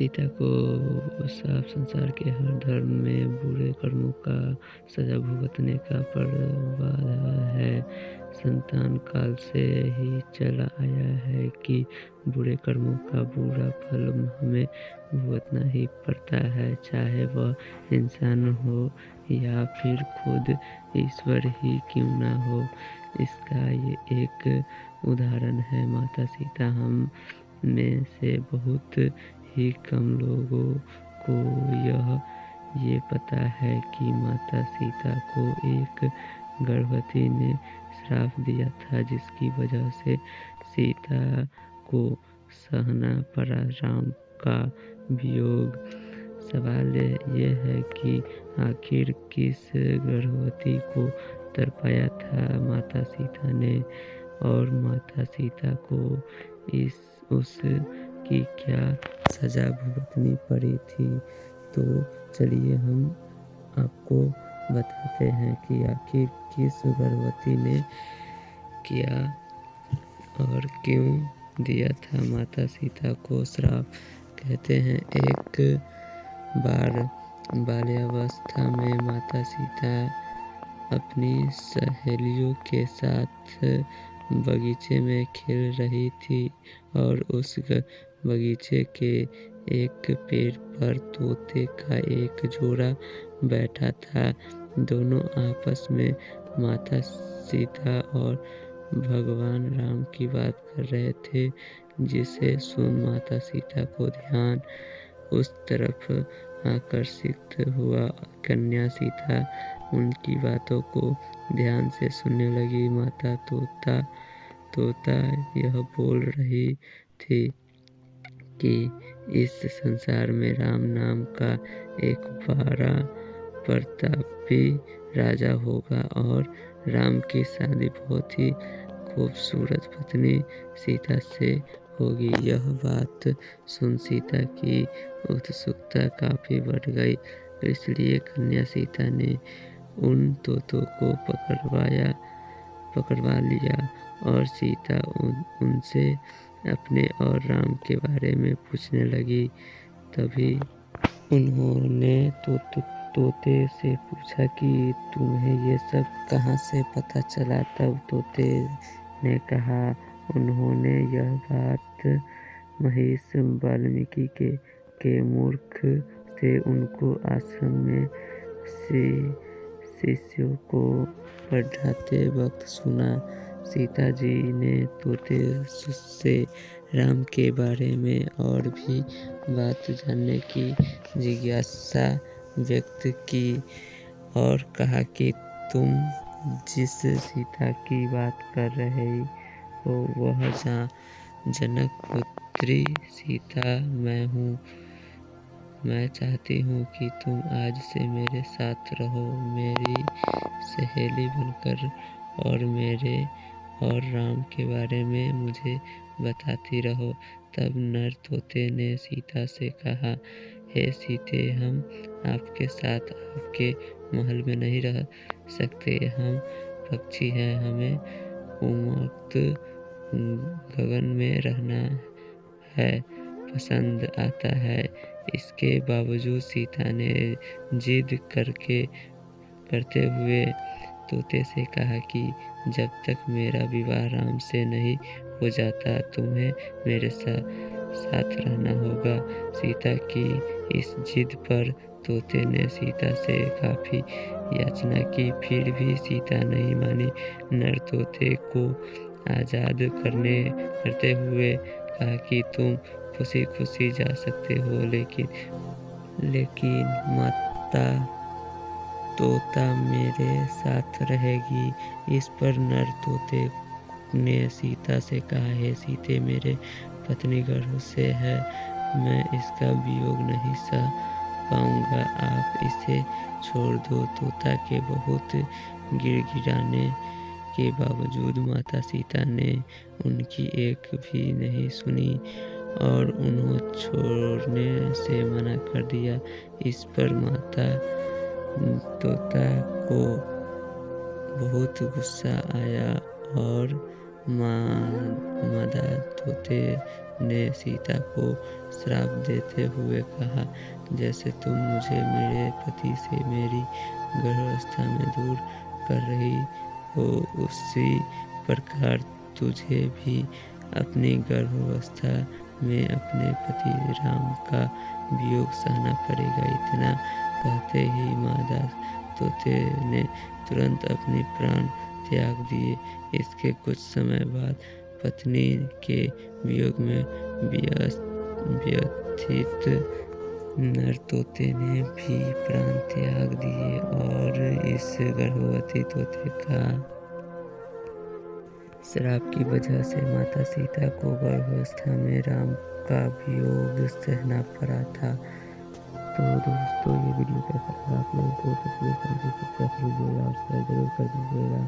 सीता को साफ संसार के हर धर्म में बुरे कर्मों का सजा भुगतने का प्रावधान है। संतान काल से ही चला आया है कि बुरे कर्मों का बुरा फल हमें भुगतना ही पड़ता है, चाहे वह इंसान हो या फिर खुद ईश्वर ही क्यों ना हो। इसका ये एक उदाहरण है माता सीता। हम में से बहुत ही कम लोगों को ये पता है कि माता सीता को एक गर्भवती ने श्राप दिया था, जिसकी वजह से सीता को सहना पड़ा राम का वियोग। सवाल ये है कि आखिर किस गर्भवती को तड़पाया था माता सीता ने, और माता सीता को उसकी क्या सजा भुगतनी पड़ी थी। तो चलिए हम आपको बताते हैं कि आखिर किस गर्भवती ने किया और क्यों दिया था माता सीता को श्राप। कहते हैं एक बार बाल्यावस्था में माता सीता अपनी सहेलियों के साथ बगीचे में खेल रही थी और उस बगीचे के एक पेड़ पर तोते का एक जोड़ा बैठा था। दोनों आपस में माता सीता और भगवान राम की बात कर रहे थे, जिसे सुन माता सीता को ध्यान उस तरफ आकर्षित हुआ। कन्या सीता उनकी बातों को ध्यान से सुनने लगी। माता तोता यह बोल रही थी कि इस संसार में राम नाम का एक बड़ा प्रतापी राजा होगा और राम की शादी बहुत ही खूबसूरत पत्नी सीता से होगी। यह बात सुन सीता की उत्सुकता काफी बढ़ गई, इसलिए कन्या सीता ने उन तोतों को पकड़वा लिया और सीता उनसे अपने और राम के बारे में पूछने लगी। तभी उन्होंने तोते से पूछा कि तुम्हें ये सब कहाँ से पता चला। तब तोते ने कहा, उन्होंने यह बात महर्षि वाल्मीकि के मुख से उनको आश्रम में शिष्यों को पढ़ाते वक्त सुना। सीता जी ने तोते से राम के बारे में और भी बात जानने की जिज्ञासा व्यक्त की और कहा कि तुम जिस सीता की बात कर रहे हो वह जनक पुत्री सीता मैं हूँ। मैं चाहती हूँ कि तुम आज से मेरे साथ रहो, मेरी सहेली बनकर, और मेरे और राम के बारे में मुझे बताती रहो। तब नर तोते ने सीता से कहा, हे सीते, हम आपके साथ आपके महल में नहीं रह सकते। हम पक्षी हैं, हमें उन्मुक्त गगन में रहना है पसंद आता है। इसके बावजूद सीता ने जिद करते हुए तोते से कहा कि जब तक मेरा विवाह राम से नहीं हो जाता तुम्हें मेरे साथ रहना होगा। सीता की इस जिद पर तोते ने सीता से काफी याचना की, फिर भी सीता नहीं मानी। नर तोते को आजाद करते हुए कहा कि तुम खुशी खुशी जा सकते हो, लेकिन माता तोता मेरे साथ रहेगी। इस पर नर तोते ने सीता से कहा, हे सीते, मेरे पत्नी गर्भ से है, मैं इसका वियोग नहीं सह पाऊंगा, आप इसे छोड़ दो। तोता के बहुत गिड़गिड़ाने के बावजूद माता सीता ने उनकी एक भी नहीं सुनी और उन्हें छोड़ने से मना कर दिया। इस पर माता तोता को बहुत गुस्सा आया और मादा तोते ने सीता को श्राप देते हुए कहा, जैसे तुम मुझे मेरे पति से मेरी गर्भावस्था में दूर कर रही हो, उसी प्रकार तुझे भी अपनी गर्भावस्था में अपने पति राम का वियोग सहना पड़ेगा। इतना कहते ही मादा तोते ने तुरंत अपने प्राण त्याग दिए। इसके कुछ समय बाद पत्नी के वियोग में व्यथित नर तोते ने भी प्राण त्याग दिए और इस गर्भवती तोते का श्राप की वजह से माता सीता को गर्भावस्था में राम का वियोग सहना पड़ा था। तो दोस्तों, ये वीडियो कैसा लगा आप लोगों को, तो प्लीज़ सब्सक्राइब कीजिएगा और शेयर जरूर कर दीजिएगा।